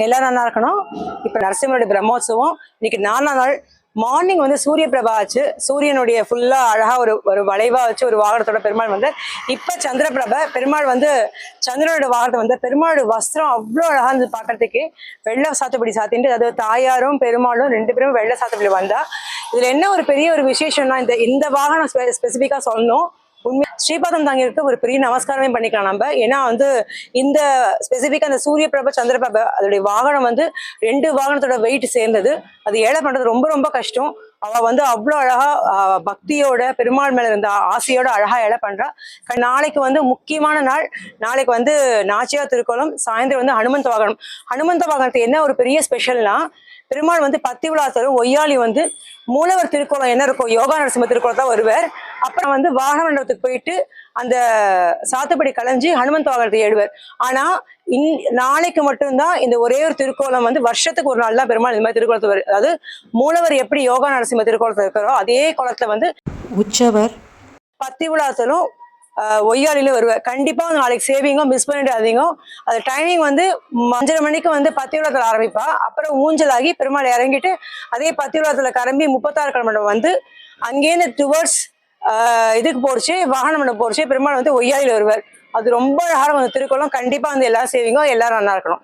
எல்லாரும் நல்லா இருக்கணும். இப்போ நரசிம்மருடைய பிரம்மோற்சவம் இன்னைக்கு 4ஆம் நாள். மார்னிங் வந்து சூரிய பிரபா ஆச்சு. சூரியனுடைய ஃபுல்லா அழகா ஒரு வளைவா வச்சு ஒரு வாகனத்தோட பெருமாள் வந்து இப்ப சந்திரபிரப பெருமாள் வந்து சந்திரனோட வாகனத்தை வந்து பெருமாளோட வஸ்திரம் அவ்வளோ அழகா இருந்து பாக்குறதுக்கு வெள்ளை சாத்துப்படி சாத்திட்டு, அது தாயாரும் பெருமாளும் 2 பேரும் வெள்ளை சாத்துப்படி வந்தா. இதுல என்ன ஒரு பெரிய ஒரு விசேஷம்னா இந்த வாகனம் ஸ்பெசிபிக்கா சொல்லணும். உண்மை ஸ்ரீபாதம் தாங்கிற்கு ஒரு பெரிய நமஸ்காரமே பண்ணிக்கலாம் நம்ம. ஏன்னா வந்து இந்த ஸ்பெசிபிக்கா அந்த சூரிய பிரப சந்திரபிரப அதோடைய வாகனம் வந்து 2 வாகனத்தோட வெயிட் சேர்ந்தது. அது ஏழை பண்றது ரொம்ப ரொம்ப கஷ்டம். அவ வந்து அவ்வளோ அழகா பக்தியோட பெருமாள் மேல இருந்த ஆசையோட அழகா ஏழை பண்றா. நாளைக்கு வந்து முக்கியமான நாள். நாளைக்கு வந்து நாச்சியார் திருக்கோலம், சாயந்தரம் வந்து ஹனுமந்த வாகனம். ஹனுமந்த வாகனத்துக்கு என்ன ஒரு பெரிய ஸ்பெஷல்னா, பெருமாள் வந்து பத்தி விழாத்தரும் ஒய்யாளி வந்து மூலவர் திருக்கோலம் என்ன இருக்கும், யோகா நரசிம்ம திருக்கோலம் தான் வருவார். அப்புறம் வந்து வாகன மண்டபத்துக்கு போயிட்டு அந்த சாத்துப்படி கலைஞ்சி ஹனுமந்த வாகனத்தை ஏடுவார். ஆனா நாளைக்கு மட்டும்தான் இந்த ஒரே ஒரு திருக்கோலம் வந்து வருஷத்துக்கு ஒரு நாள் தான் பெருமாள் இந்த மாதிரி திருக்கோலத்தை வரும். அதாவது மூலவர் எப்படி யோகா நரசிம்ம திருக்கோலத்தில் இருக்கிறோ அதே கோலத்துல வந்து உற்சவர் பத்தி விழாத்தலும் ஒய்யாளில வருவார். கண்டிப்பா நாளைக்கு சேவிங்கும் மிஸ் பண்ணிடாதீங்க. அது டைமிங் வந்து 5:30 மணிக்கு வந்து பத்தி விழாத்துல ஆரம்பிப்பா. அப்புறம் ஊஞ்சலாகி பெருமாள் இறங்கிட்டு அதே பத்தி விழாத்துல கிளம்பி 36 கிலோமீட்டர் வந்து அங்கேருந்து டுவர்ட்ஸ் இதுக்கு போடுச்சு, வாகன மண்டபம் போடுச்சு, பெருமாள் வந்து ஒய்யாளில வருவார். அது ரொம்ப அழகாக திருக்கோலம். கண்டிப்பா வந்து எல்லாரும் சேவிங்க, எல்லாரும் நல்லா இருக்கணும்.